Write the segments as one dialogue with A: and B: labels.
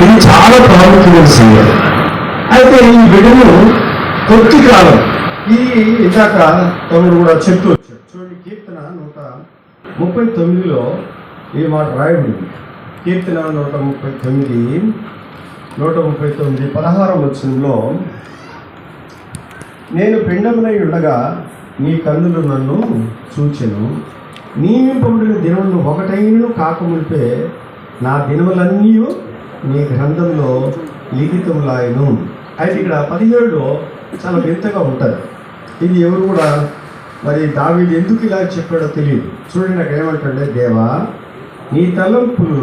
A: ఇది చాలా ప్రాముఖ్యమైన సంగతి. అయితే ఈ బిడ్డను కొద్ది కాలం ఈ ఇందాక తమ్ముడు కూడా చెప్తూ వచ్చాడు. చూడండి, కీర్తన 139లో ఈ మాట రాయబడింది. కీర్తన 139 16వ వచనంలో, నేను పిండమునై ఉండగా నీ కన్నులు నన్ను చూచెను, నియమింపబడిన దినములు ఒకటైనను కాకమునిపే నా దినములన్నీ నీ గ్రంథంలో లిఖితములాయను. అయితే ఇక్కడ 17లో చాలా వింతగా ఉంటుంది. ఇది ఎవరు కూడా మరి దావీదు ఎందుకు ఇలా చెప్పాడో తెలియదు. చూడండి, నాకు ఏమంటాడే, దేవా నీ తలంపులు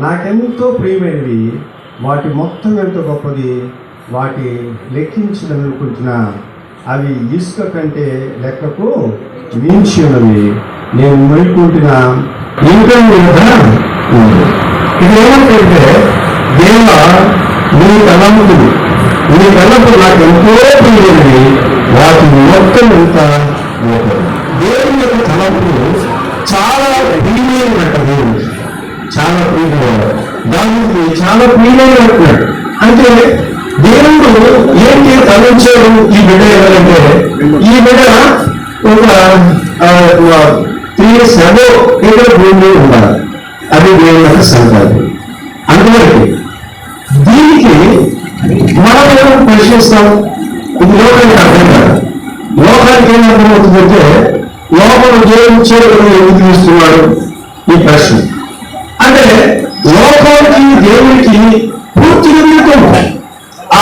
A: నాకెంతో ప్రియమైనవి, వాటి మొత్తం ఎంతో గొప్పది, వాటి లెక్కించదనుకుంటున్నా, అవి ఇసుక కంటే లెక్కకు మించి ఉన్నవి, నేను మెలుకుంటున్నా ఇంకా కదా ఉంది. ఇది ఏమంటే, దేవా నీ తలంపులు నాకు ఎంతో ప్రియమైనవి, వాటి మొత్తం ఎంత గొప్పది. దేవుని యొక్క తలంపులు చాలా ప్రియమైనది, చాలా ప్రియమైన దానికి చాలా ప్రియమైన అంటున్నాడు. అంటే దేవుడు ఏంటి తలంచాడు ఈ బిడ్డ ఎవరంటే, ఈ బిడ్డ ఒక 3 years ago ఏదో భూమి ఉండాలి, అది దేవుని యొక్క సంకల్పం. అందువల్ల దీనికి మనం ఏమో ప్రశ్నిస్తాం, ఇది లోకానికి అర్థం కాదు. లోకానికి ఏం అర్థమవుతుందంటే, లోపల దేవుడు చేరుకుని ఎందుకు తీస్తున్నాడు ఈ ప్రశ్న. అంటే లోకానికి దేవుడికి పూర్తిగా విరుద్ధం,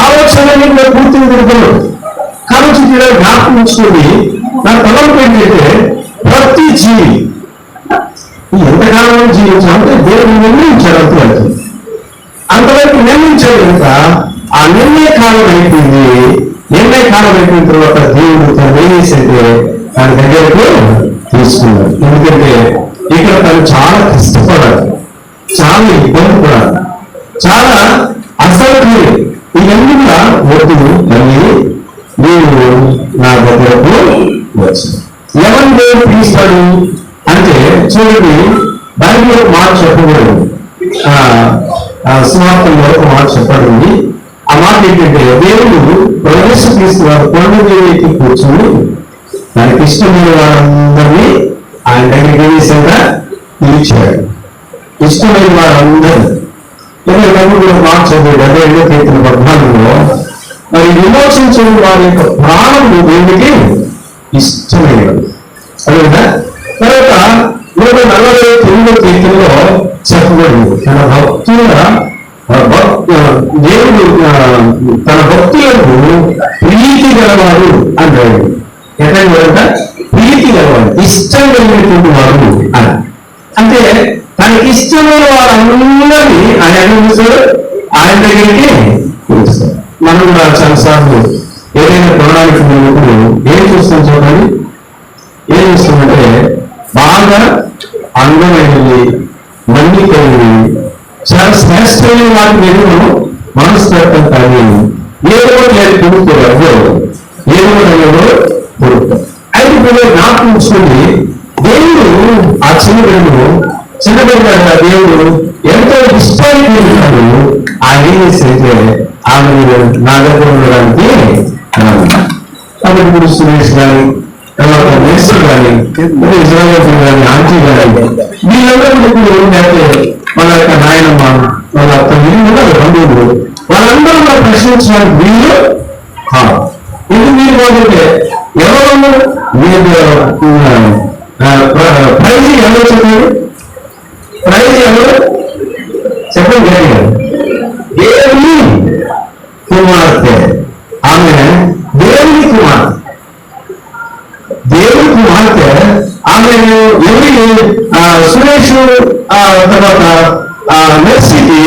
A: ఆలోచనలు పూర్తిగా విరుద్ధం. కాబట్టి జ్ఞాపకం ఉంచుకొని నా తలంపు ఏంటంటే, ప్రతి జీవి ఎంతకాలం జీవించాలంటే దేవుడు నిర్ణయించాడు అంతవరకు. అంతవరకు నిర్ణయించాడు కనుక ఆ నిర్ణయ కాలం అయిపోయింది. నిర్ణయ కాలం అయిపోయిన తర్వాత దేవుడు తను ఏం చేసైతే తన దగ్గరకు తీసుకున్నాడు. ఎందుకంటే ఇక్కడ తను చాలా కష్టపడాలి, చాలా ఇబ్బంది పడాలి, చాలా అసౌకర్యం. ఇవన్నీ కూడా వద్దు, మళ్ళీ నీవు నా దగ్గరకు వచ్చు. ఎవరిని దేవుడు పిలుస్తాడు అంటే, చూడండి, బైబిల్ ఒక మాట చెప్పబడింది, సువార్తలో ఒక మాట చెప్పబడింది. ఆ మాట ఏంటంటే, దేవుడు ప్రవేశిస్తున్నారు కొండ మీద కూర్చొని తనకి ఇష్టమైన వారందరినీ ఆయన దగ్గరికి వేసేగా పిలిచాడు. ఇష్టమైన వారందరూ కూడా మాట చదివాడు. అదే 14 మరి విమోచించిన వారి యొక్క ప్రాణము దేవుడికి ఇష్టమైనది. అదేనా? తర్వాత 149 చెప్పబడింది, తన భక్తుల దేవుడు తన భక్తులకు ప్రీతి గలవాడు అంటాడు. ఎక్కడ ప్రీతి గలవాడు, ఇష్టం కలిగినటువంటి వాడు అని. అంటే తనకి ఇష్టమైన వారందరినీ ఆయన చూస్తాడు, ఆయన దగ్గరికి పిలుస్తాడు. మనం కూడా చాలాసార్లు ఏదైనా కొనడానికి ముందు ఏం చూస్తాం చూడండి, ఏం చూస్తామంటే బాగా అందమైనవి, మన్నికైనవి, చాలా శ్రేష్టమైన వాటి మీద మనస్తత్వం కలిగి ఏదో లేదు కొనుక్కోరు, ఏదో కొనుక్కో. అయితే ఇప్పుడు జ్ఞాపకం ఉంచుకుంది, దేవుడు ఆ చిన్నబిడ్డ దేవుడు ఎంతో ఇష్టాన్ని ఉంటాడు. ఆయన ఏం చేస్తే ఆమె నా దగ్గర ఉండడానికి కాబట్టి ఇప్పుడు సురేష్ కానీ, తర్వాత మేస్టర్ కానీ, ఇజ్రాయల్ కానీ, ఆంటీ కానీ, వీళ్ళందరూ ఇప్పుడు లేకపోతే మన యొక్క నాయనమ్మ, వాళ్ళ అత్త, వీళ్ళు ఉన్నారు బంధువులు, వాళ్ళందరూ మనం ప్రశ్నించడానికి వీళ్ళు ఎందుకు మీరు పోతుంటే ఎవరు ప్రైజ్ ఎవరు చెప్పారు? ప్రైజ్ ఎవరు చెప్పండి గట్టిగా. దేవుని కుమార్తె, ఆమె దేవుని కుమార్తె, దేవుని కుమార్తె. ఆమె ఎవరి సురేష్ తర్వాత మెర్సీకి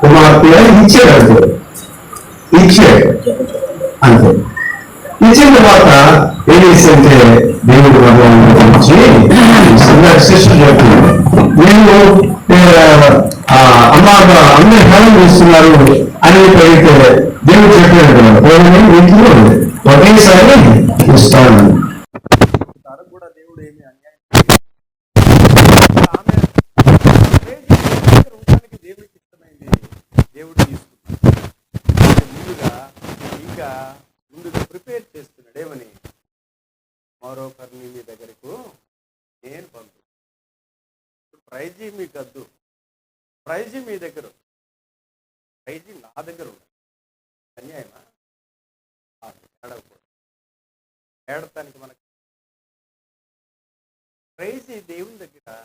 A: కుమార్తె ఇచ్చాడు అంతే, ఇచ్చాడు అంతే. ఇచ్చిన తర్వాత ఏం చేస్తే దేవుడు గురించి శిష్యులు చెప్తున్నారు, నేను అందరూ హేళన చేస్తున్నారు అని పెడితే దేవుడు చెప్పాడు కదా, ఇంట్లో ఒకేసారి ఇస్తాను.
B: కూడా దేవుడు ఏమి అన్యాయం దేవుడికి ఇష్టమైంది. దేవుడు
C: ప్రైజీ మీకు వద్దు, ప్రైజీ మీ దగ్గర ఉంది, ప్రైజీ నా దగ్గర ఉంది. అన్యాయమా? ఏడవకూడదు. ఏడతానికి మనకి ప్రైజీ దేవుని దగ్గర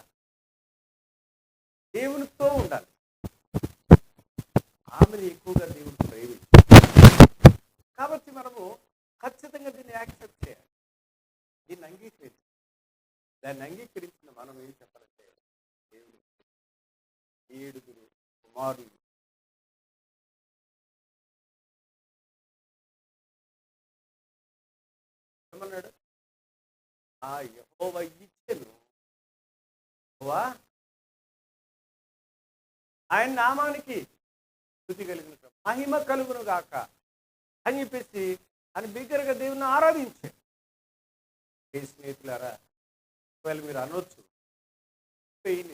C: దేవునితో ఉండాలి. ఆమెను ఎక్కువగా దేవుడు ప్రేమించాడు కాబట్టి మనము ఖచ్చితంగా దీన్ని యాక్సెప్ట్ చేయాలి, దీన్ని అంగీకరించాలి. దాన్ని అంగీకరించిన మనం ఏం చెప్పాలంటే, దేవుడు 7 కుమారులు ఏమన్నాడు? ఆ యెహోవా ఇచ్చెను, యెహోవా ఆయన నామానికి స్తుతి కలిగిన మహిమ కలుగును గాక అని చెప్పేసి అని బిగ్గరగా దేవుని ఆరాధించాడు. ఏ స్నేహితులారా, ఒకవేళ మీరు అనొచ్చు, పెయిన్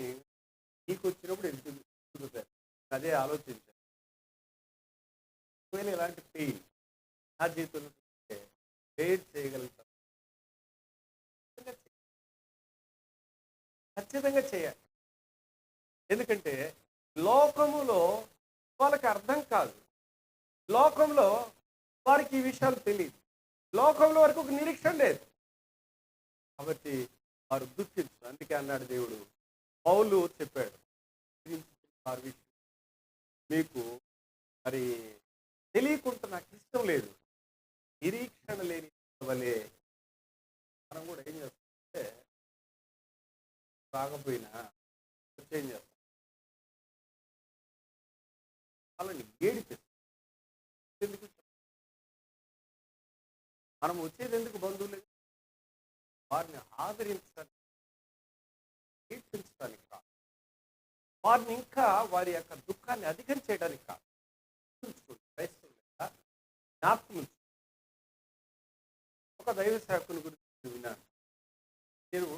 C: నీకు వచ్చినప్పుడు ఎందుకు అదే ఆలోచించాను. ఒకవేళ ఇలాంటి పెయిన్ నా జీవితంలో బేర్ చేయగలుగుతాను, ఖచ్చితంగా చేయాలి. ఎందుకంటే లోకములో వాళ్ళకి అర్థం కాదు, లోకంలో వారికి ఈ విషయాలు తెలియదు, లోకంలో వారికి ఒక నిరీక్షణ లేదు. కాబట్టి వారు దుఃఖించు. అందుకే అన్నాడు దేవుడు, పౌలు చెప్పాడు, వారి విషయం మీకు మరి తెలియకుండా నాకు ఇష్టం లేదు, నిరీక్షణ లేని వలే. మనం కూడా ఏం చేస్తామంటే రాకపోయినా ఏం చేస్తాం, వాళ్ళని ఏడిపిస్తాం. ఎందుకు మనం వచ్చేది ఎందుకు బంధువులు? వారిని ఆదరించడానికి, కీర్తించడానికి కాదు, వారిని ఇంకా వారి యొక్క దుఃఖాన్ని అధికం చేయడానికి కాదు. జ్ఞాపకం. ఒక దైవ సేవకుని గురించి విన్నాను. నేను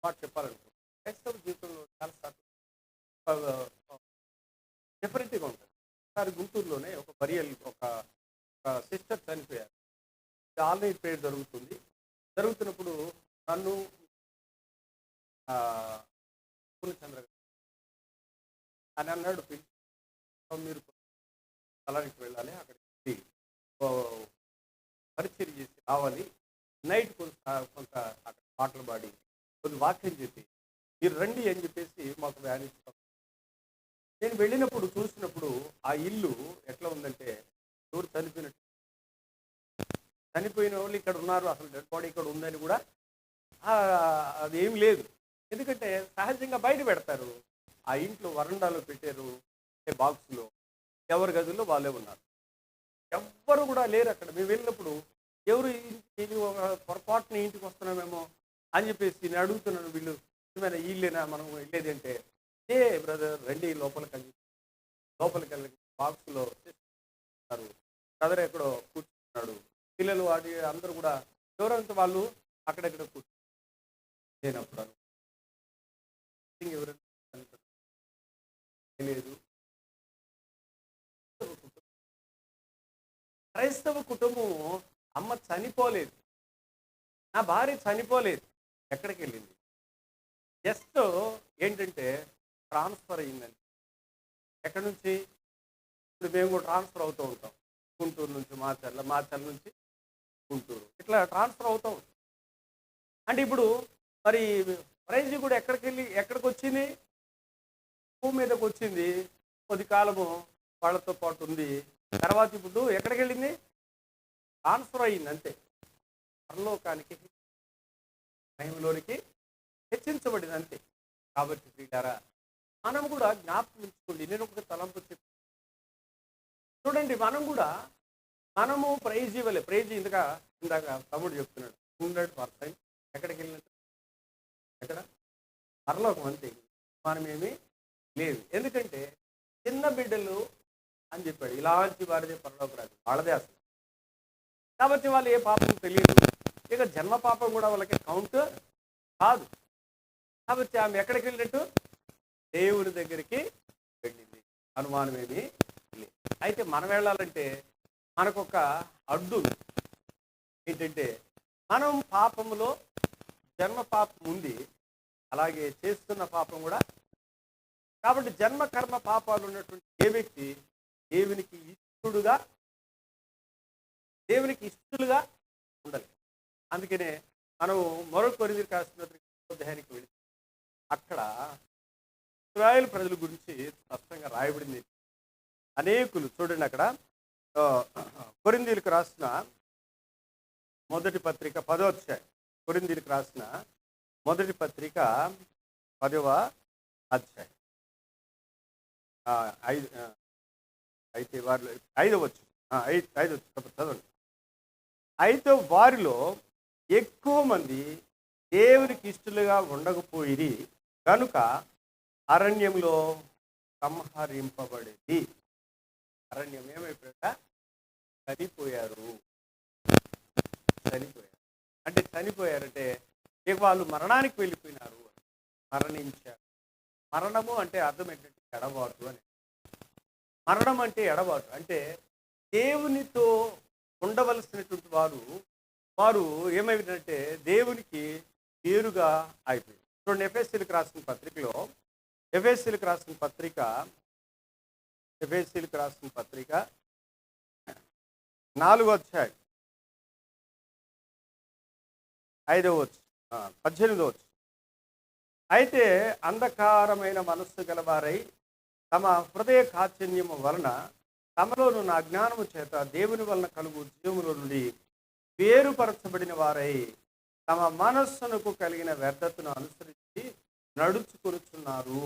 C: మాట చెప్పాలనుకుంటున్నాను. క్రైస్తవ జీవితంలో చాలాసార్లు డిఫరెంట్గా ఉంటుంది. ఒకసారి గుంటూరులోనే ఒక బరియల్ ఒక సిస్టర్ చనిపోయారు. ఆన్లైన్ ప్రేయర్ జరుగుతున్నప్పుడు నన్ను పూర్ణచంద్ర అని అన్నాడు, మీరు స్థలానికి వెళ్ళాలి, అక్కడికి పరిచయం చేసి రావాలి, నైట్ కొంత అక్కడ పాటలు పాడి కొన్ని వాక్యం చెప్పి మీరు రండి అని చెప్పేసి మాకు వ్యాన్ ఇచ్చాం. నేను వెళ్ళినప్పుడు చూసినప్పుడు ఆ ఇల్లు ఎట్లా ఉందంటే, ఎవరు చనిపోయిన వాళ్ళు ఇక్కడ ఉన్నారు, అసలు డెడ్ బాడీ ఇక్కడ ఉందని కూడా అదేం లేదు. ఎందుకంటే సహజంగా బయట పెడతారు, ఆ ఇంట్లో వరండాలో పెట్టారు, బాక్స్లో, ఎవరి గదుల్లో వాళ్ళే ఉన్నారు, ఎవ్వరు కూడా లేరు అక్కడ. మేము వెళ్ళినప్పుడు ఎవరు ఇది ఒక పొరపాటున ఇంటికి వస్తున్నామేమో అని చెప్పేసి నేను అడుగుతున్నాను, వీళ్ళు ఏమైనా వీళ్ళేనా మనం వెళ్ళేది అంటే, ఏ బ్రదర్ రండి లోపలికి వెళ్ళి బాక్స్లో బ్రదర్ ఎక్కడో కూర్చున్నాడు, పిల్లలు వాడి అందరూ కూడా ఎవరంతా వాళ్ళు అక్కడెక్కడ కూర్చున్నప్పుడు ఎవరైనా లేదు. క్రైస్తవ కుటుంబం అమ్మ చనిపోలేదు, నా భార్య చనిపోలేదు, ఎక్కడికి వెళ్ళింది? జస్ట్ ఏంటంటే ట్రాన్స్ఫర్ అయ్యిందని. ఎక్కడి నుంచి? ఇప్పుడు మేము కూడా ట్రాన్స్ఫర్ అవుతూ ఉంటాం, గుంటూరు నుంచి మాచర్ల నుంచి గుంటూరు, ఇట్లా ట్రాన్స్ఫర్ అవుతాం. అంటే ఇప్పుడు మరి ప్రైజ్ కూడా ఎక్కడికి వచ్చింది? భూమి మీదకి వచ్చింది, కొద్ది కాలము వాళ్ళతో పాటు ఉంది, తర్వాత ఇప్పుడు ఎక్కడికి వెళ్ళింది? ట్రాన్స్ఫర్ అయ్యింది అంతే. పరలోకానికి, మహిమలోనికి హెచ్చించబడింది అంతే. కాబట్టి ప్రియులారా, మనం కూడా జ్ఞాపకం ఉంచుకోండి. నేను ఒక తలంపు చెప్పి చూడండి, మనము ప్రైజ్ ఇవ్వలే. ప్రైజ్ ఇందాక తమ్ముడు చెప్తున్నాడు, 100% ఎక్కడికి వెళ్ళినట్టు, ఎక్కడ? పరలోకం అంతే, మనమేమీ లేదు. ఎందుకంటే చిన్న బిడ్డలు అని చెప్పాడు, ఇలాంటి వారిదే పరలోక రాదు, వాళ్ళదే అసలు. కాబట్టి వాళ్ళు ఏ పాపం తెలియదు, ఇక జన్మ పాపం కూడా వాళ్ళకి కౌంట్ కాదు. కాబట్టి ఆమె ఎక్కడికి వెళ్ళినట్టు? దేవుని దగ్గరికి వెళ్ళింది, అనుమానమేమీ లేదు. అయితే మనం వెళ్ళాలంటే మనకొక అడ్డు ఏంటంటే, మనం పాపములో జన్మ పాపం ఉంది, అలాగే చేస్తున్న పాపం కూడా కాబట్టి జన్మ కర్మ పాపాలు ఉన్నటువంటి ఏ వ్యక్తి దేవునికి ఇష్టలుగా ఉండాలి. అందుకనే మనం మరో కొరింథీయులకు రాసిన అధ్యాయానికి వెళితే అక్కడ ఇశ్రాయేలు ప్రజల గురించి స్పష్టంగా రాయబడింది. అనేకులు చూడండి అక్కడ కొరింథీయులకు రాసిన మొదటి పత్రిక 10వ అధ్యాయం, కొరింథీయులకు రాసిన మొదటి పత్రిక 10వ అధ్యాయం అయితే వారిలో 5వ చదవండి. అయితే వారిలో ఎక్కువ మంది దేవునికి ఇష్టలుగా ఉండకపోయిరి కనుక అరణ్యంలో సంహరింపబడేది. అరణ్యం ఏమైపోయాక చనిపోయారు. అంటే చనిపోయారంటే ఇక వాళ్ళు మరణానికి వెళ్ళిపోయినారు, మరణించారు. మరణము అంటే అర్థం ఏంటంటే ఎడబాటు అని. మరణం అంటే ఎడబాటు అంటే దేవునితో ఉండవలసినటువంటి వారు ఏమైందంటే దేవునికి వేరుగా అయిపోయింది. చూడండి ఎఫెసీయులకు రాసిన పత్రికలో ఎఫెసీయులకు రాసిన పత్రిక 4వ అధ్యాయం 5వ వచనం 18వ వచనం. అయితే అంధకారమైన మనస్సు గలవారై తమ హృదయ కాఠిన్యము వలన తమలోనున్న అజ్ఞానము చేత దేవుని వలన కలుగు జీవములో నుండి వేరుపరచబడిన వారై తమ మనస్సునకు కలిగిన వ్యర్థతను అనుసరించి నడుచుకొనుచున్నారు.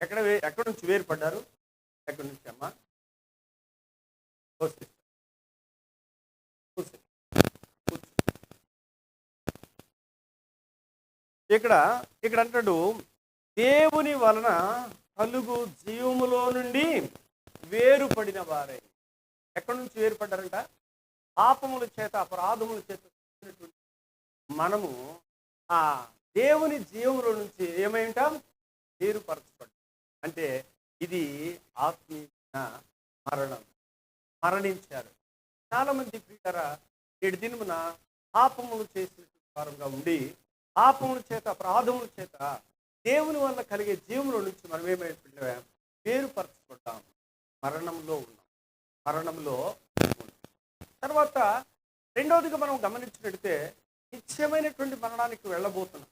C: ఎక్కడి నుంచి వేరుపడ్డారు? ఎక్కడి నుంచి అమ్మా? ఇక్కడ అంటాడు దేవుని వలన కలుగు జీవములో నుండి వేరుపడిన వారే. ఎక్కడి నుంచి వేరుపడ్డారంట? పాపముల చేత అపరాధముల చేత మనము ఆ దేవుని జీవములో నుంచి ఏమై ఉంటాం? వేరుపరచబడ్డాం. అంటే ఇది ఆత్మీయ మరణం. మరణించారు. చాలా మంది ప్రియులారా నేటి దినమున పాపములు చేసినటువంటి వారంగా ఉండి పాపముల చేత అపరాధముల చేత దేవుని వల్ల కలిగే జీవముల నుంచి మనం ఏమైపోయాం? వేరుపరచబడ్డాం. మరణంలో ఉన్నాం. తర్వాత రెండవదిగా మనం గమనించినట్లయితే నిత్యమైనటువంటి మరణానికి వెళ్ళబోతున్నాం.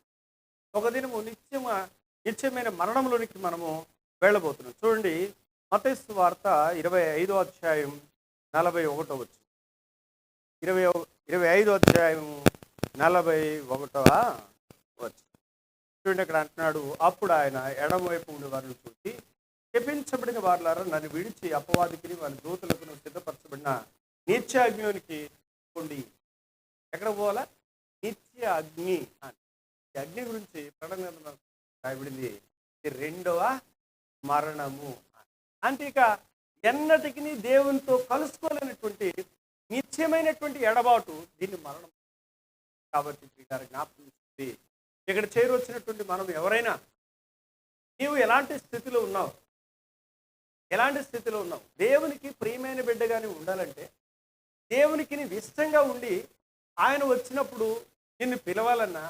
C: ఒక దినము నిత్యమైన మరణంలోనికి మనము వెళ్ళబోతున్నాం. చూడండి మత్తయి సువార్త 25వ అధ్యాయం 41వ వచనం. 25వ అధ్యాయం 41వ వచనం. చూడండి అక్కడ అంటున్నాడు, అప్పుడు ఆయన ఎడమవైపు ఉండే వారిని చూసి శపించబడిన వారులారా నన్ను విడిచి అపవాదికి వారి దూతలకు సిద్ధపరచబడిన నిత్య అగ్నిలోనికి పోండి. ఎక్కడ పోవాలా? నిత్య అగ్ని అని. ఈ అగ్ని గురించి ప్రణంగా రాయబడింది రెండవ మరణము. అంటే ఇక ఎన్నటికి దేవునితో కలుసుకోలేనటువంటి నిత్యమైనటువంటి ఎడబాటు దీన్ని మరణం. కాబట్టి జ్ఞాపకం చేసి ఇక్కడ చేరొచ్చినటువంటి మనం ఎవరైనా నీవు ఎలాంటి స్థితిలో ఉన్నావు? దేవునికి ప్రియమైన బిడ్డగానే ఉండాలంటే దేవునికి నీవు ఇష్టంగా ఉండి ఆయన వచ్చినప్పుడు నిన్ను పిలవాలన్నా,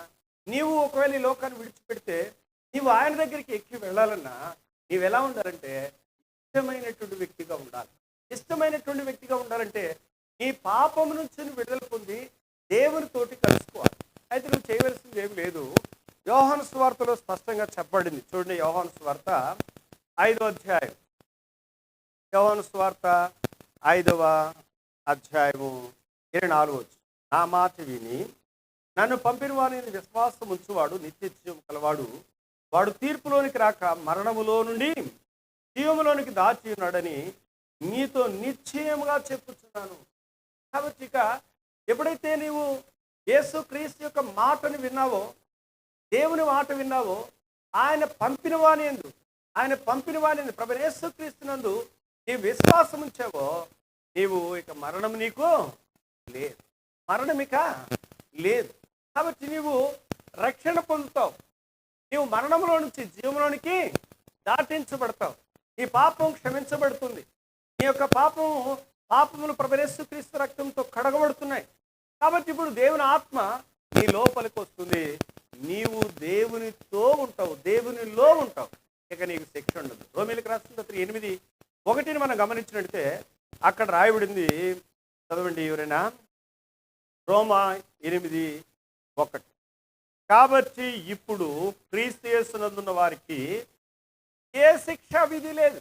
C: నీవు ఒకవేళ ఈ లోకాన్ని విడిచిపెడితే నీవు ఆయన దగ్గరికి ఎక్కి వెళ్ళాలన్నా నీవు ఎలా ఉండాలంటే ఇష్టమైనటువంటి వ్యక్తిగా ఉండాలి. ఇష్టమైనటువంటి వ్యక్తిగా ఉండాలంటే నీ పాపం నుంచి విడుదల పొంది దేవునితోటి కలుసుకోవాలి. అయితే నువ్వు చేయవలసింది ఏమి లేదు. యోహాను సువార్తలో స్పష్టంగా చెప్పబడింది. చూడండి యోహాను సువార్త 5వ అధ్యాయం. యోహాను సువార్త 5వ అధ్యాయము 24వ వచనం. నా మాట విని నన్ను పంపిన వారిని విశ్వాసం ఉంచువాడు నిత్య జీవం కలవాడు. వాడు తీర్పులోనికి రాక మరణములో నుండి జీవములోనికి దాచి ఉన్నాడని నీతో నిశ్చయముగా చెప్పుచున్నాను. కాబట్టి ఇక ఎప్పుడైతే నీవు యేసు క్రీస్తు యొక్క మాటను విన్నావో, దేవుని మాట విన్నావో, ఆయన పంపిన వాని ప్రభు యేసు క్రీస్తునందు నీవు విశ్వాసం ఉంచావో, నీవు ఇక మరణం నీకు లేదు. కాబట్టి నీవు రక్షణ పొందుతావు. నీవు మరణంలో నుంచి జీవంలోనికి దాటించబడతావు. నీ పాపం క్షమించబడుతుంది. నీ యొక్క పాపములు ప్రభు యేసు క్రీస్తు రక్తంతో కడగబడుతున్నాయి. కాబట్టి ఇప్పుడు దేవుని ఆత్మ నీ లోపలికి వస్తుంది. నీవు దేవునితో ఉంటావు, దేవునిలో ఉంటావు. ఇక నీకు శిక్ష ఉండదు. రోమీలకు రాసిన పత్రిక 8:1 మనం గమనించినట్టే అక్కడ రాయబడింది. చదవండి ఎవరైనా. రోమా 8:1. కాబట్టి ఇప్పుడు క్రీస్తు యేసునందున్న వారికి ఏ శిక్ష విధి లేదు.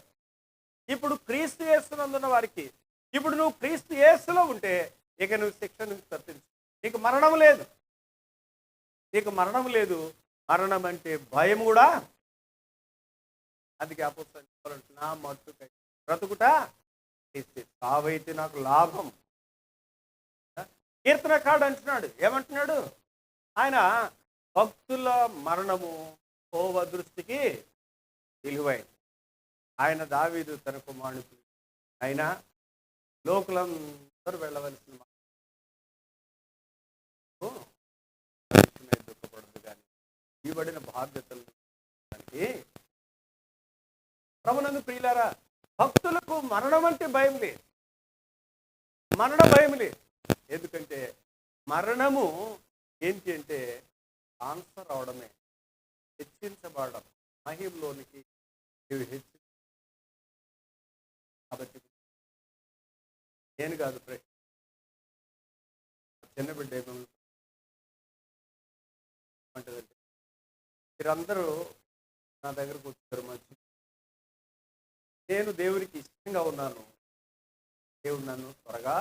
C: ఇప్పుడు క్రీస్తు యేసునందున్న వారికి, ఇప్పుడు నువ్వు క్రీస్తు యేసులో ఉంటే ఇక నువ్వు శిక్ష నుంచి తప్పించు. నీకు మరణం లేదు, నీకు మరణం లేదు. మరణం అంటే భయం కూడా. అందుకే అపోస్తలుడు నా మట్టుకై బ్రతుకుట సావైతే నాకు లాభం. కీర్తనకారుడు అంటున్నాడు, ఏమంటున్నాడు ఆయన? భక్తుల మరణము యెహోవా దృష్టికి విలువైంది. ఆయన దావీదు తన కుమారుడు అయినా లోకులందరూ వెళ్ళవలసిన దుఃఖపడదు, కానీ ఇవ్వబడిన బాధ్యతలు దానికి ప్రభునందు ప్రియులారా, భక్తులకు మరణం అంటే భయం లేదు, మరణ భయం లేదు. ఎందుకంటే మరణము ఏంటి అంటే ఆన్సర్ అవడమే, హెచ్చించబడడం, మహిమలోనికి హెచ్చి. కాబట్టి నేను కాదు ప్రశ్న, చిన్న బిడ్డ ఏమంటుందంటే, మీరందరూ నా దగ్గరకు వచ్చారు మంచి, నేను దేవునికి ఇష్టంగా ఉన్నాను, దేవుడు నన్ను త్వరగా.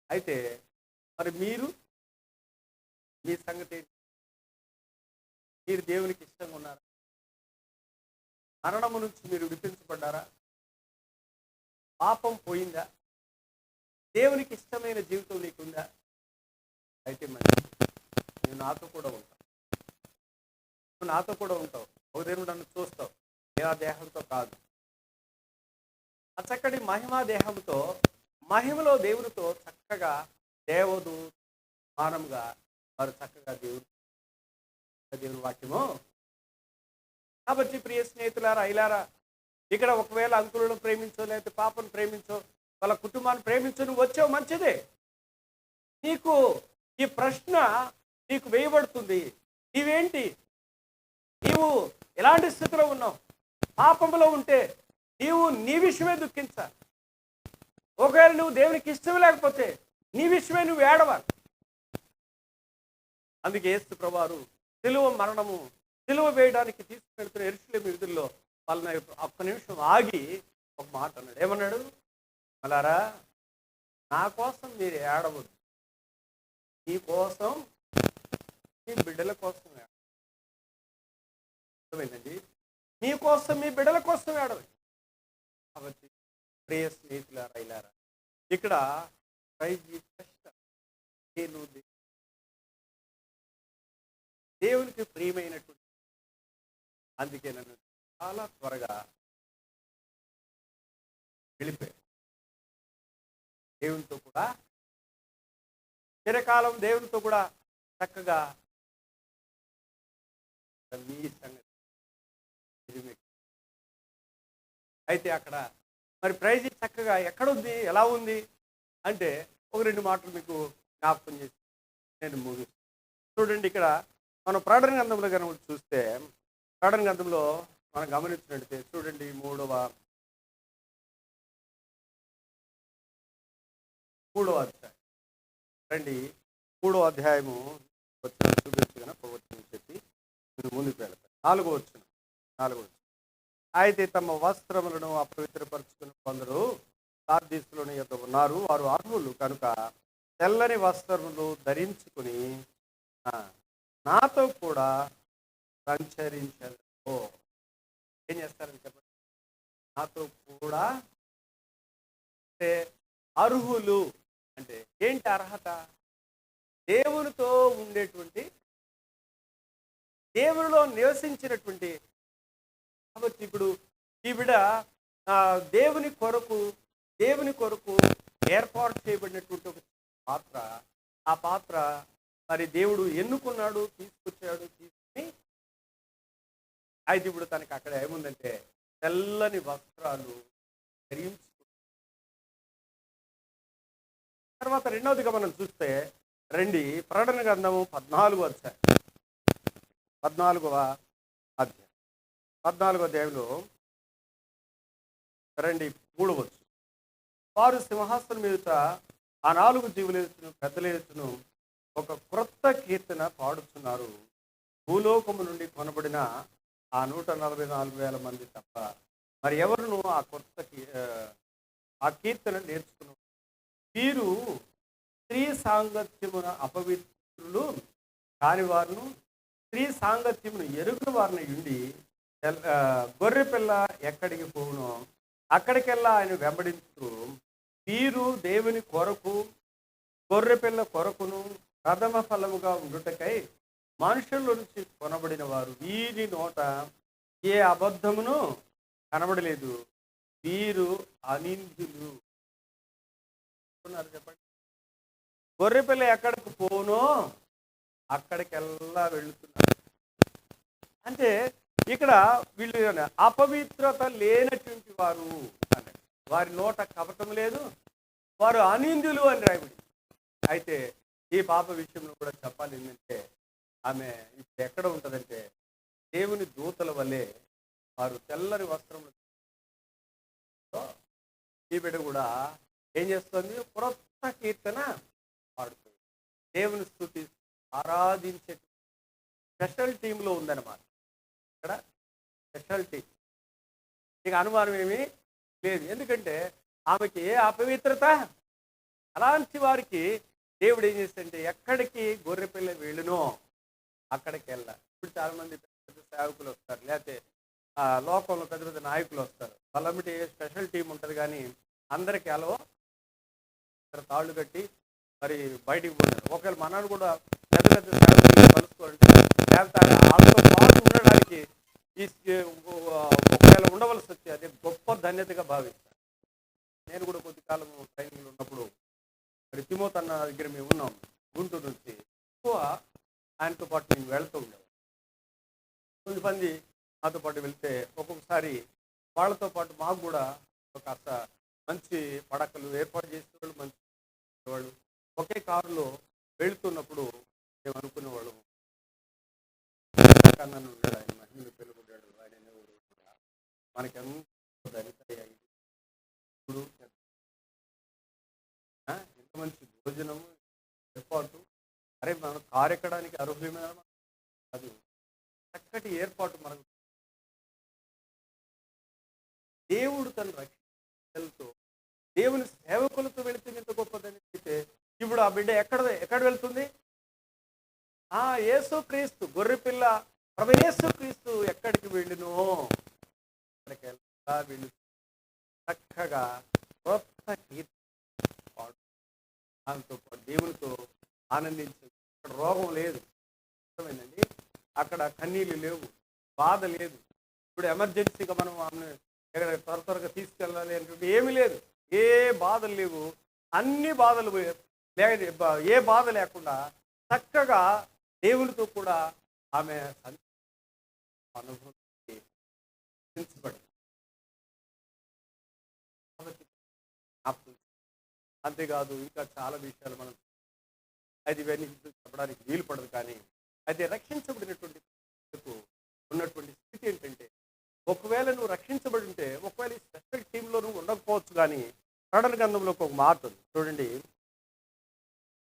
C: అయితే మరి మీరు, మీ సంగతి ఏంటి? మీరు దేవునికి ఇష్టంగా ఉన్నారా? మరణము నుంచి మీరు విడిపించబడ్డారా? పాపం పోయిందా? దేవునికి ఇష్టమైన జీవితం నీకుందా? అయితే మరి నువ్వు నాతో కూడా ఉంటావు, నువ్వు నాతో కూడా ఉంటావు. ఒక దేవుడు నన్ను చూస్తావు, ఏ దేహంతో కాదు, ఆ చక్కటి మహిమా దేహంతో, మహిమలో దేవునితో చక్కగా దేవదు మానంగా వారు చక్కగా దేవుని వాక్యము. కాబట్టి ప్రియ స్నేహితులారా, అయిలారా, ఇక్కడ ఒకవేళ అంకులను ప్రేమించో, లేకపోతే పాపను ప్రేమించో, వాళ్ళ కుటుంబాన్ని ప్రేమించో, నువ్వు వచ్చావు మంచిదే. నీకు ఈ ప్రశ్న నీకు వేయబడుతుంది, నీవేంటి, నీవు ఎలాంటి స్థితిలో ఉన్నావు? పాపంలో ఉంటే నీవు నీ విషయమే దుఃఖించాలి. ఒకవేళ నువ్వు దేవునికి ఇష్టం లేకపోతే నీ విషయమే నువ్వు ఏడవాలి. అందుకే యేసు ప్రభువారు సిలువ మరణము, సిలువ వేయడానికి తీసుకెళ్తున్న యెరూషలేము వీధుల్లో వాళ్ళని ఒక్క నిమిషం ఆగి ఒక మాట అన్నాడు. ఏమన్నాడు? అలారా, నా కోసం మీరు ఏడవద్దు, నీ కోసం, మీ బిడ్డల కోసం అర్థమైందండి? నీ కోసం, మీ బిడ్డల కోసం ఏడవండి. కాబట్టి ప్రియ స్నేహితులారా, అయిలారా, ఇక్కడ నేను దేవునికి ప్రియమైనటువంటి, అందుకే నన్ను చాలా త్వరగా వెళ్ళిపోయాడు. దేవునితో కూడా చిరకాలం దేవునితో కూడా చక్కగా మీ సంగతి. అయితే అక్కడ మరి ప్రైజ్ చక్కగా ఎక్కడుంది, ఎలా ఉంది అంటే ఒక 2 మాటలు మీకు జ్ఞాపకం చేసి నేను ముగిస్తాను. చూడండి, ఇక్కడ మనం ప్రకటన గ్రంథంలో కనుక చూస్తే, ప్రకటన గ్రంథంలో మనం గమనించినట్లయితే చూడండి 3వ అధ్యాయం. రండి, 3వ అధ్యాయము వచ్చిన చూపించగన పోవచ్చు చెప్పి మీరు ముందుకు వెళ్తారు. 4వ వచనం. అయితే తమ వస్త్రములను అపవిత్రపరుచుకుని కొందరు సార్దీసులోని యొద్ద ఉన్నారు. వారు అర్హులు కనుక తెల్లని వస్త్రములు ధరించుకుని నాతో కూడా సంచరించరు. ఏం చేస్తారని చెప్పండి? నాతో కూడా అంటే అర్హులు అంటే ఏంటి అర్హత? దేవునితో ఉండేటువంటి, దేవునిలో నివసించినటువంటి. కాబట్టి ఇప్పుడు ఈ బిడ్డ దేవుని కొరకు ఏర్పాటు చేయబడినటువంటి ఒక పాత్ర. ఆ పాత్ర మరి దేవుడు ఎన్నుకున్నాడు, తీసుకొచ్చాడు, తీసుకుని అయితే ఇప్పుడు తనకి అక్కడ ఏముందంటే తెల్లని వస్త్రాలు ధరించు. తర్వాత రెండవదిగా మనం చూస్తే రండి, ప్రకటన గ్రంథము 14వ అధ్యాయం 14వ అధ్యాయంలో రండి 3వ వచనం. వారు సింహాసనం మీదట ఆ 4 జీవుల ఎదుటను పెద్దల ఎదుటను ఒక క్రొత్త కీర్తన పాడుతున్నారు. భూలోకము నుండి కొనబడిన ఆ 144,000 మంది తప్ప మరి ఎవరును ఆ కీర్తన నేర్చుకున్నారు. వీరు స్త్రీ సాంగత్యమున అపవిత్రులు కాని వారును స్త్రీ సాంగత్యమును ఎరుగు వారిని ఉండి గొర్రె పిల్ల ఎక్కడికి పోవునో అక్కడికెల్లా ఆయన వెంబడించు. వీరు దేవుని కొరకు గొర్రె పిల్ల కొరకును ప్రథమ ఫలముగా ఉండుటకై మనుషుల నుంచి కొనబడిన వారు. వీరి నోట ఏ అబద్ధమును కనబడలేదు. వీరు అనిందులు. చెప్పండి, గొర్రె పిల్ల ఎక్కడికి పోనో అక్కడికెల్లా వెళుతున్నారు. అంటే ఇక్కడ వీళ్ళు అపవిత్రత లేనటువంటి వారు అన్నాడు. వారి నోట కపటం లేదు, వారు అనిందులు అని రాయబడి. అయితే ఈ పాప విషయంలో కూడా చెప్పాలి ఏంటంటే, ఆమె ఇప్పుడు ఎక్కడ ఉంటుందంటే దేవుని దూతల వల్లే వారు తెల్లని వస్త్రములు. ఈ బిడ్డ కూడా ఏం చేస్తుంది? క్రొత్త కీర్తన పాడుతుంది. దేవుని స్తుతి ఆరాధించే స్పెషల్ టీంలో ఉందన్నమాట. ఇక్కడ స్పెషల్ టీం. ఇక అనుమానం ఏమీ లేదు. ఎందుకంటే ఆమెకి ఏ అపవిత్రత. అలాంటి వారికి దేవుడు ఏం చేస్తాడంటే ఎక్కడికి గొర్రె పిల్ల వెళ్ళునో అక్కడికి వెళ్ళాలి. ఇప్పుడు చాలామంది పెద్ద సేవకులు వస్తారు, లేకపోతే లోకంలో పెద్ద పెద్ద నాయకులు వస్తారు. వాళ్ళమిటి స్పెషల్ టీం ఉంటుంది, కానీ అందరికీ అలవో తాళ్ళు కట్టి మరి బయటికి పోయినారు. ఒకవేళ మనల్ని కూడా పెద్ద పెద్ద సేవకులు కలుసుకోవాలంటే లేకపోతే వాళ్ళతో పాటు ఉండడానికి ఒకవేళ ఉండవలసి వచ్చి అది గొప్ప ధన్యతగా భావిస్తాను. నేను కూడా కొద్ది కాలం ట్రైనింగ్లో ఉన్నప్పుడు మరి తిమోతి అన్న దగ్గర మేము ఉన్నాం. గుంటూరు నుంచి ఎక్కువ ఆయనతో పాటు నేను వెళ్తూ ఉండేవాడు. కొంతమంది నాతో పాటు వెళ్తే ఒక్కొక్కసారి వాళ్ళతో పాటు మాకు కూడా కాస్త మంచి పడకలు ఏర్పాటు చేసేవాళ్ళు, మంచి వాళ్ళు. ఒకే కారులో వెళుతున్నప్పుడు మేము అనుకునేవాళ్ళు, నన్ను ఉన్నాడు ఆయన, మహిళలు పెరుగుతాడు ఆయన, మనకి ఎంత దళిత ఇప్పుడు ఎంత మంచి భోజనం ఏర్పాటు. అరే మనం కారు ఎక్కడానికి అర్హులమైన అది చక్కటి ఏర్పాటు మనకు. దేవుడు తన రక్షణతో దేవుని సేవకులతో వెళితే ఎంత గొప్పదని అయితే ఇప్పుడు ఆ బిడ్డ ఎక్కడ వెళ్తుంది? యేసు క్రీస్తు గొర్రెపిల్ల ప్రభు యేసు క్రీస్తు ఎక్కడికి వెళ్ళినో అక్కడికి వెళ్ళు చక్కగా కొత్త కీర్తన దాంతో దేవునితో ఆనందించు. అక్కడ రోగం లేదు, అర్థమైందండి. అక్కడ కన్నీళ్ళు లేవు, బాధ లేదు. ఇప్పుడు ఎమర్జెన్సీగా మనం ఆమెను ఎక్కడ త్వరగా తీసుకెళ్ళాలి అంటే ఏమీ లేదు, ఏ బాధలు లేవు. అన్ని బాధలు ఏ బాధ లేకుండా చక్కగా దేవునితో కూడా ఆమె అనుభూతి. అంతేకాదు ఇంకా చాలా విషయాలు మనం అది ఇవన్నీ చెప్పడానికి వీలు పడదు. కానీ అయితే రక్షించబడినటువంటి ఉన్నటువంటి స్థితి ఏంటంటే, ఒకవేళ నువ్వు రక్షించబడి ఉంటే, ఒకవేళ ఈ స్పెషల్ టీంలో నువ్వు ఉండకపోవచ్చు, కానీ ప్రకటన గ్రంథంలోకి ఒక మాట ఉంది చూడండి.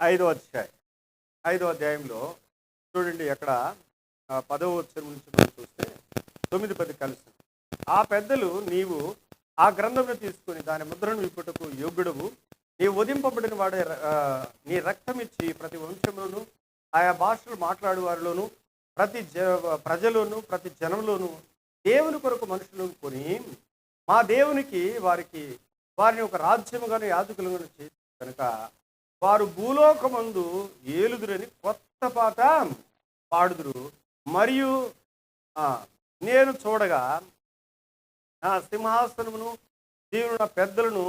C: 5వ అధ్యాయంలో చూడండి, అక్కడ 10వ వచనం నుంచి మనం చూస్తే 9-10 కలిసి, ఆ పెద్దలు నీవు ఆ గ్రంథంలో తీసుకొని దాని ముద్రను విప్పుటకు యోగ్యుడవు, నీ వధింపబడిన వాడే నీ రక్తం ఇచ్చి ప్రతి వంశంలోను ఆయా భాషలు మాట్లాడే వారిలోను ప్రతి ప్రజలోను ప్రతి జనంలోను దేవుని కొరకు మనుషులను కొని మా దేవునికి వారిని ఒక రాజ్యముగాను యాజకులుగాను చేసి కనుక వారు భూలోకమందు ఏలుదురని కొత్త పాట పాడుదురు. మరియు నేను చూడగా నా సింహాసనమును దేవుని పెద్దలను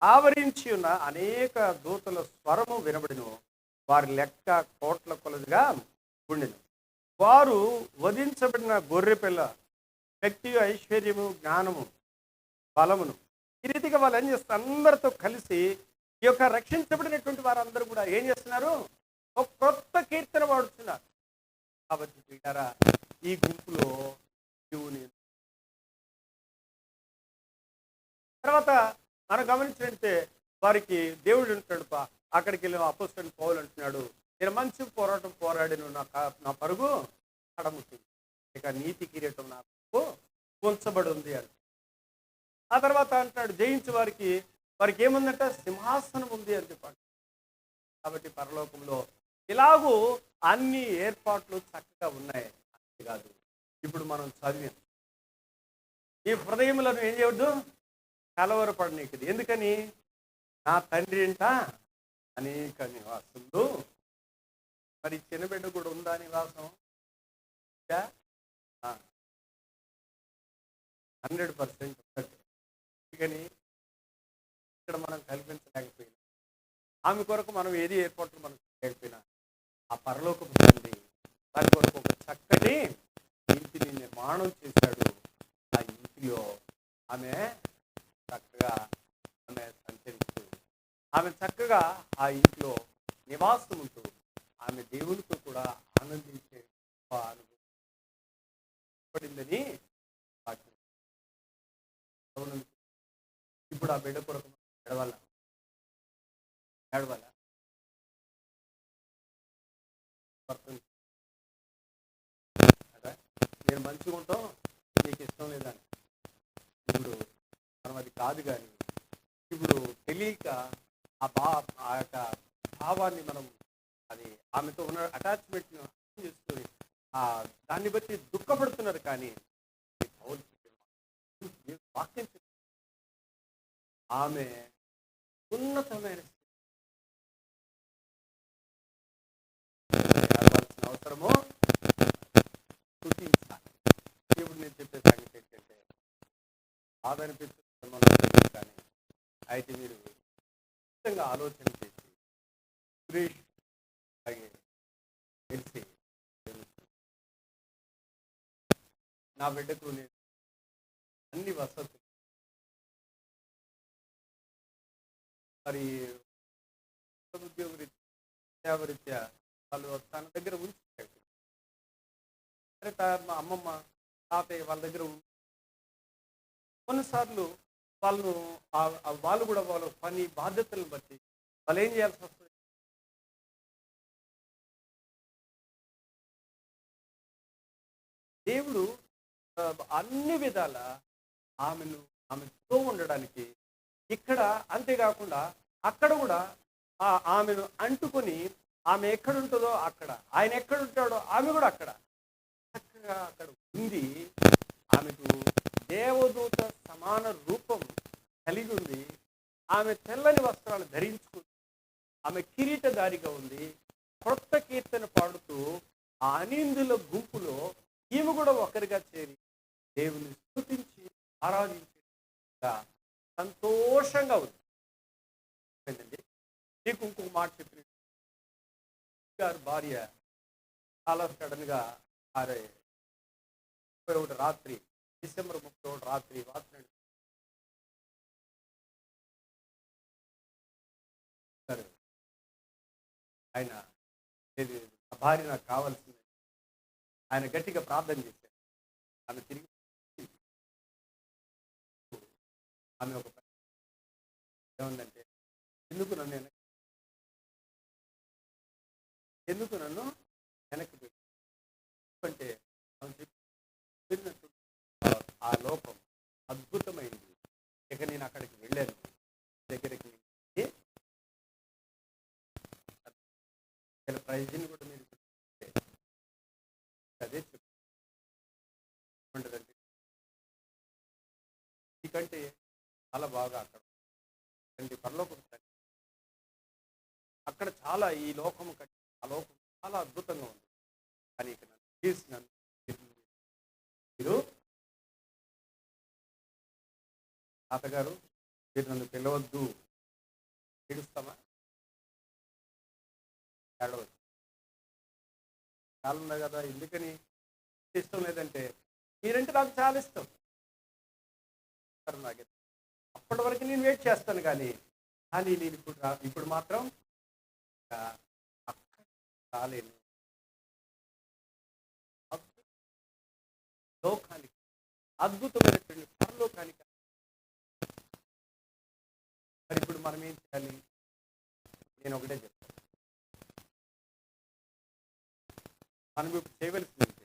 C: ఆవరించి ఉన్న అనేక దూతల స్వరము వినబడిను. వారి లెక్క కోట్ల కొలదిగా ఉండిను. వారు వధించబడిన గొర్రె పిల్ల శక్తి, ఐశ్వర్యము, జ్ఞానము, బలమును ఈ రీతిగా వాళ్ళు ఏం చేస్తారు? అందరితో కలిసి ఈ యొక్క రక్షించబడినటువంటి వారందరూ కూడా ఏం చేస్తున్నారు? ఒక కొత్త కీర్తన పాడుతున్నారు. కాబట్టి ప్రియులారా, ఈ గుంపులో నీవు నేను. తర్వాత మనం గమనించినట్టే వారికి దేవుడు అంటాడు, అక్కడికి వెళ్ళి అపోస్తలుడైన పౌలు అంటున్నాడు, నేను మంచి పోరాటం పోరాడిను, నా పరుగు కడముట్టింది, ఇక నీతి కిరీటం నాకు ఉంచబడి ఉంది అని. ఆ తర్వాత అంటాడు, జయించే వారికి ఏముందంటే సింహాసనం ఉంది అని చెప్పాడు. కాబట్టి పరలోకంలో ఇలాగూ అన్ని ఏర్పాట్లు చక్కగా ఉన్నాయి. అంతేకాదు, ఇప్పుడు మనం చదివాం, ఈ హృదయములను ఏం చేయవద్దు, కలవరపడనీకిది. ఎందుకని? నా తండ్రి ఇంట అనేక నివాసములు. మరి చిన్న బిడ్డ కూడా ఉందా నివాసం? 100% ఉన్నట్టు. కానీ ఇక్కడ మనం కల్పించలేకపోయినా, ఆమె కొరకు మనం ఏది ఏర్పాట్లు మనం చేయకపోయినా, ఆ పరలోకపు తండ్రి దాని కొరకు ఒక చక్కటి ఇంటిని నిర్మాణం చేశాడు. ఆ ఇంటిలో ఆమె చక్కగా సంచరిస్తూ, ఆమె చక్కగా ఆ ఇంట్లో నివాసం ఉంటూ, ఆమె దేవునితో కూడా ఆనందించే అనుభవపడిందని వాక్యం. ఇప్పుడు ఆ బిడ్డ కొరకు ఏడవాలా? నేను మంచిగా ఉంటాం, నీకు ఇష్టం లేదని. ఇప్పుడు మనం అది కాదు, కానీ ఇప్పుడు తెలియక ఆ యొక్క భావాన్ని మనం, అది ఆమెతో ఉన్న అటాచ్మెంట్ని అర్థం చేసుకొని దాన్ని బట్టి దుఃఖపడుతున్నారు. కానీ వాక్యం ఆమె ఉన్నతమైన ఏడవలసిన అవసరము సూచించాలి. ఇప్పుడు నేను చెప్పే సంగతి ఏంటంటే, బాధ అనిపిస్తుంది కానీ, అయితే మీరు ఖచ్చితంగా ఆలోచన చేసి సురేష్ అలాగే తెలిసి, నా బిడ్డకు నేను అన్ని వసతులు, మరి ఉద్యోగ రీత్యా వాళ్ళు తన దగ్గర ఉంచారు. సరే, మా అమ్మమ్మ తాతయ్య వాళ్ళ దగ్గర కొన్నిసార్లు వాళ్ళు కూడా వాళ్ళ పని బాధ్యతలను బట్టి వాళ్ళు ఏం చేయాల్సి వస్తుంది. దేవుడు అన్ని విధాల ఆమెతో ఉండడానికి ఇక్కడ, అంతేకాకుండా అక్కడ కూడా ఆమెను అంటుకొని, ఆమె ఎక్కడుంటుందో అక్కడ, ఆయన ఎక్కడుంటాడో ఆమె కూడా అక్కడ చక్కగా అక్కడ ఉంది. ఆమెకు దేవదూత సమాన రూపం కలిగి ఉంది. ఆమె తెల్లని వస్త్రాలు ధరించుకుంది. ఆమె కిరీటధారిగా ఉంది. కొత్త కీర్తన పాడుతూ ఆ అనిందుల గుంపులో ఈమె కూడా ఒకరిగా చేరి దేవుని స్తుతించి ఆరాధించి సంతోషంగా ఉంది. నీకు ఇంకొక మాట చెప్పిన గారు భార్య చాలా సడన్గా 31 రాత్రి, డిసెంబర్ 31 రాత్రి ఆయన భార్య నాకు కావాల్సింది, ఆయన గట్టిగా ప్రార్థన చేశారు. ఆమె తిరిగి ఆమె ఒక ఏముందంటే, ఎందుకు నన్ను వెనక్కి పెట్టి అంటే చెప్పినట్టు ఆ లోకం అద్భుతమైంది. ఇక నేను అక్కడికి వెళ్ళాను, దగ్గరికి ప్రైజ్ని కూడా మీరు అదే చెప్పండి. ఎందుకంటే చాలా బాగా అక్కడ పరలోకం అక్కడ చాలా, ఈ లోకము కంటే ఆ లోకం చాలా అద్భుతంగా ఉంది. కానీ ఇక్కడ మీరు తాతగారు, మీరు నన్ను పిలవద్దు, ఏడుస్తామా? ఏడవచ్చు. చాలా ఉన్నాయి కదా, ఎందుకని ఇష్టం లేదంటే, మీరంటే నాకు చాలా ఇష్టం. నాకు అప్పటి వరకు నేను వెయిట్ చేస్తాను, కానీ నేను ఇప్పుడు మాత్రం రాలేను. లోకానికి, అద్భుతమైనటువంటి పరలోకానికి. మరి ఇప్పుడు మనం ఏం చేయాలి? నేను ఒకటే చెప్తాను. మనం ఇప్పుడు చేయవలసింది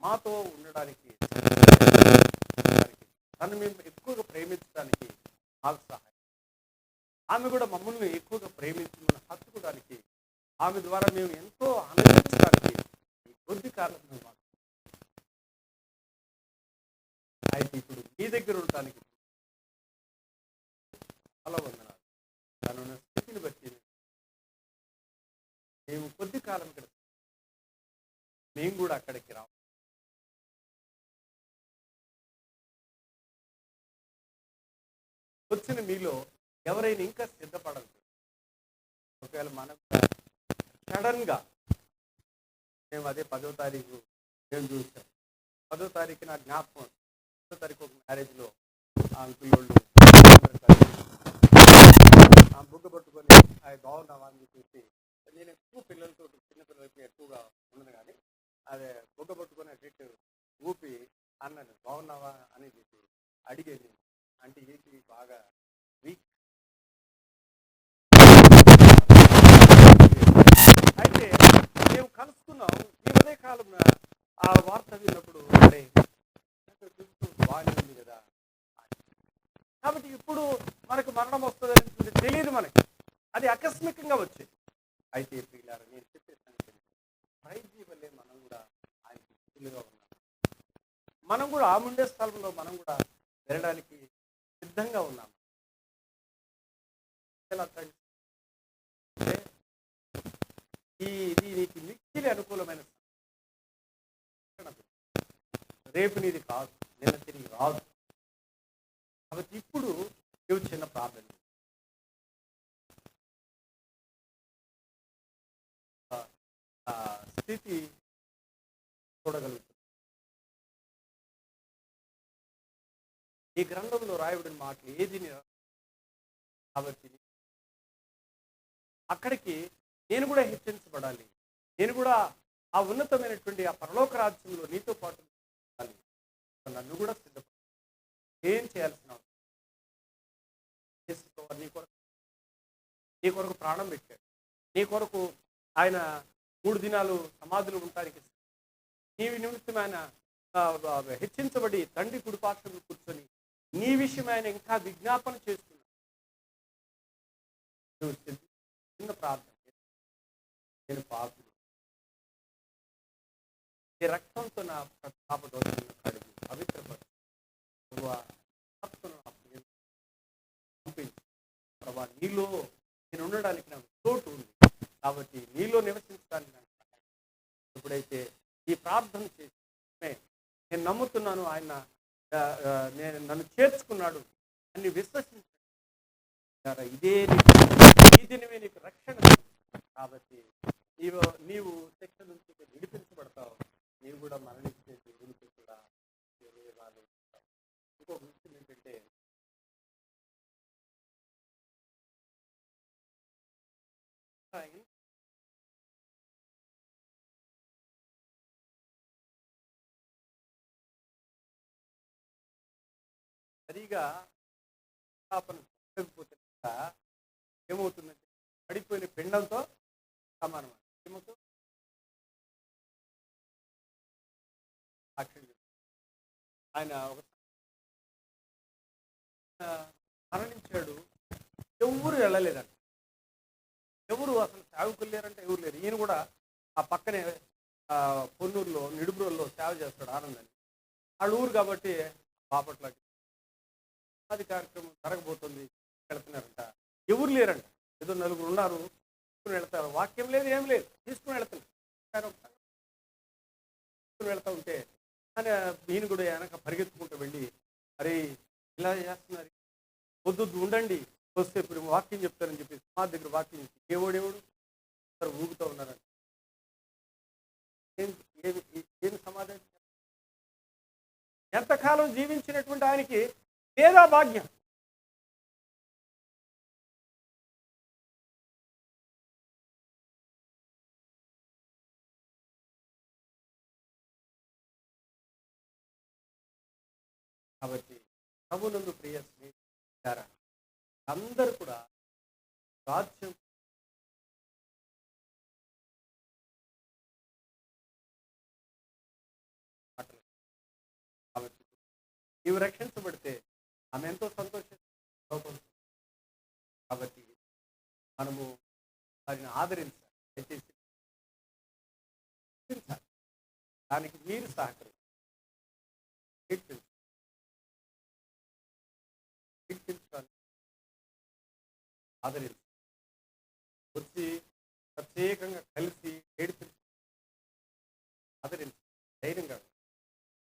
C: మాతో ఉండడానికి, తను మేము ఎక్కువగా ప్రేమించడానికి మాకు సహాయం. ఆమె కూడా మమ్మల్ని ఎక్కువగా ప్రేమించమని హత్తుకోవడానికి, ఆమె ద్వారా మేము ఎంతో ఆనందించడానికి ఈ కొద్ది కాలం మేము అయితే ఇప్పుడు మీ దగ్గర ఉండటానికి చాలా వందనాలు. తనున్న స్థితిని బట్టి మేము కొద్ది కాలం ఇక్కడ మేము కూడా అక్కడికి రావు. వచ్చిన మీలో ఎవరైనా ఇంకా సిద్ధపడదు. ఒకవేళ మనం సడన్గా మేము అదే 10వ తారీఖు మేము చూసాం. 10వ తారీఖు నా జ్ఞాపకం. 10వ తారీఖు ఒక మ్యారేజ్లో ఆ అంకుల్ వాళ్ళు ఆ బుగ్గ పట్టుకొని అది బాగున్నావా అని చెప్పేసి, నేను ఎక్కువ పిల్లలతో చిన్నపిల్లలకి ఎక్కువగా ఉండదు కానీ అదే బుగ్గ పట్టుకొని అటు ఊపి అన్నాను బాగున్నావా అని చెప్పి అడిగేది. అంటే ఏంటి బాగా వీక్. అయితే మేము కలుసుకున్నాం. ఈ ఉదయకాలం ఆ వార్త విన్నప్పుడు బాగానే ఉంది కదా. కాబట్టి ఇప్పుడు మనకు మరణం వస్తుంది అనేది తెలియదు మనకి, అది ఆకస్మికంగా వచ్చేది. అయితే పిల్లలు నేను చెప్పేసాను, ప్రైజ్ వల్లే మనం కూడా ఆయన పిల్లుగా ఉన్నాం. మనం కూడా ఆ ఉండే స్థలంలో మనం కూడా వెళ్ళడానికి సిద్ధంగా ఉన్నాం. ఇది నీకు మిక్కిలి అనుకూలమైన రేపు నీది కాదు, నిన్న తిరిగి రాదు. కాబట్టి ఇప్పుడు ఇవి చిన్న ప్రార్థన. స్థితి చూడగలుగుతుంది. ఈ గ్రంథంలో రాయబడిన మాటలు ఏది కాబట్టి అక్కడికి నేను కూడా హెచ్చరించబడాలి. నేను కూడా ఆ ఉన్నతమైనటువంటి ఆ పరలోక రాజ్యంలో నీతో పాటు నన్ను కూడా సిద్ధపడాలి. ఏం చేయాల్సిన నీ కొరకు ప్రాణం పెట్టాడు. నీ కొరకు ఆయన 3 దినాలు సమాధులు ఉండటానికి నీవి నిమిత్తం ఆయన హెచ్చించబడి తండ్రి కుడిపార్శ్వంలో కూర్చొని నీ విషయం ఆయన ఇంకా విజ్ఞాపన చేస్తున్నాడు. చిన్న ప్రార్థన, నేను పాపుడు, ఈ రక్తంతో నా పాప దోషాలను కడుగు, పవిత్రపరచు. పంపించు ప్రభా, నీలో నేను ఉండడానికి నాకు చోటు ఉంది. కాబట్టి నీలో నివసించడానికి నాకు ఎప్పుడైతే ఈ ప్రార్థన చేసి నేను నమ్ముతున్నాను, ఆయన నేను నన్ను చేర్చుకున్నాడు అని విశ్వసించాను. ఈ దినమే నీకు రక్షణ. కాబట్టి నీవు శిక్ష నుంచి విడిపించబడతావు. నీవు కూడా మరణించే దేవునికి కూడా ఇంకొక విషయం ఏంటంటే, సరిగా స్థాపనకపోతే ఏమవుతుందంటే పడిపోయిన పిండంతో సమానం. ఏమవుతుంది? ఆయన ఒక మరణించాడు. ఎవరు వెళ్ళలేదంట. ఎవరు అసలు సేవకులు లేరంటే ఎవరు లేరు. ఈయన కూడా ఆ పక్కనే పొన్నూరులో నిడుబ్రోల్లో సేవ చేస్తాడు ఆనందాన్ని. వాళ్ళ ఊరు కాబట్టి బాపట్లకి అది కార్యక్రమం జరగబోతుంది. వెళ్తున్నారంట. ఎవరు లేరంట. ఏదో 4 ఉన్నారు. తీసుకుని వెళ్తారు. వాక్యం లేదు, ఏం లేదు, తీసుకుని వెళ్తున్నారు. వెళ్తా ఉంటే ఈయన కూడా వెనక పరిగెత్తుకుంటూ వెళ్ళి, అరే ఇలా చేస్తున్నారు, వద్దు ఉండండి, వస్తే ఇప్పుడు వాక్యం చెప్తారని చెప్పి మా దగ్గర వాక్యం చెప్పి ఏవోడేవుడు ఊగుతూ ఉన్నారంట. ఏమి సమాధానం? ఎంతకాలం జీవించినటువంటి ఆయనకి లేదా భాగ్యం? కాబట్టి ప్రభునందు ప్రియ స్నేహితులారా, అందరూ కూడా రాజ్యం మాటలు. కాబట్టి నీవు రక్షించబడితే ఆమె ఎంతో సంతోషిస్తుంది. కాబట్టి మనము వారిని ఆదరించాలి. దయచేసి ఆదరించాలి. దానికి మీరు సహకరించాలి. ఆదరించాలి. వచ్చి ప్రత్యేకంగా కలిసి ఏడిపించాలి. ఆదరించాలి. ధైర్యంగా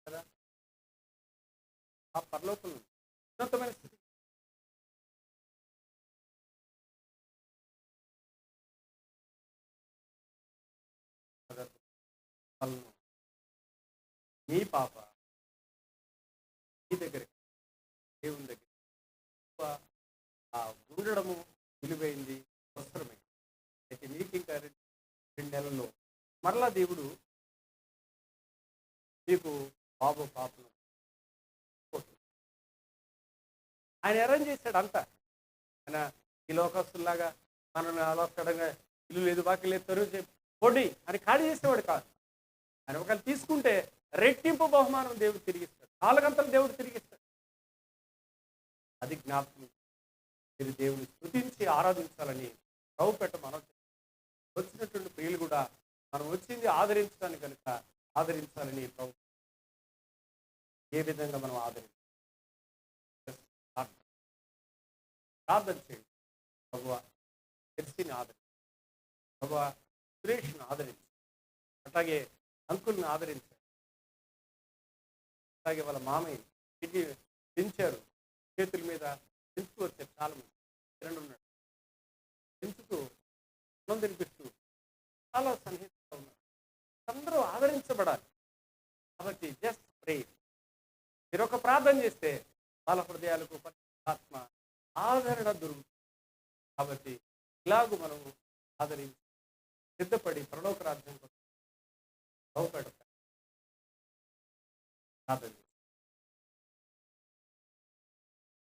C: కదా ఆ పరలోకంలో ఉన్నతమైన స్థితి వాళ్ళను మీ పాప మీ దగ్గరికి దేవుని దగ్గర ఉండడము విలువైంది, అవసరమైంది. అయితే మీకు ఇంకా 2 నెలల్లో మరలా దేవుడు మీకు బాబు పాపను ఆయన అరేంజ్ చేశాడు అంతా. ఆయన ఈ లోకస్తుల్లాగా మనల్ని అలవడంగా ఇల్లు లేదు బాకీ లేదు తరువు పొడి అని ఖాళీ చేసేవాడు కాదు. ఆయన ఒకవేళ తీసుకుంటే రెట్టింపు బహుమానం దేవుడు తిరిగిస్తాడు, 4 గంటలు దేవుడు తిరిగిస్తాడు. అది జ్ఞాపకం. మీరు దేవుని స్తుతించి ఆరాధించాలని ప్రభుపేట మనం వచ్చినటువంటి ప్రియులు కూడా మనం వచ్చింది ఆదరించడానికి కనుక ఆదరించాలని ప్రభు ఏ విధంగా మనం ఆదరించాలి ప్రార్థన చేయండి. ప్రభువా ఎర్సీని ఆదరించి, ప్రభువా సురేష్ని ఆదరించి, అట్లాగే అంకుల్ని ఆదరించారు, అలాగే వాళ్ళ మామయ్య కిడ్నీ పెంచారు, చేతుల మీద పెంచుకు వచ్చారు. చాలా మంది కిరణ్ ఉన్నాడు, పెంచుతూ అన్నం తినిపిస్తూ చాలా సన్నిహితంగా ఉన్నారు. అందరూ ఆదరించబడాలి. కాబట్టి జస్ట్ ప్రే. మీరు ఒక ప్రార్థన చేస్తే వాళ్ళ హృదయాలకు ఆత్మ ఆదరణ దొరుకుతుంది. కాబట్టి ఇలాగూ మనం ఆదరించి సిద్ధపడి పరలోక రాజ్యం కోసం ప్రార్థన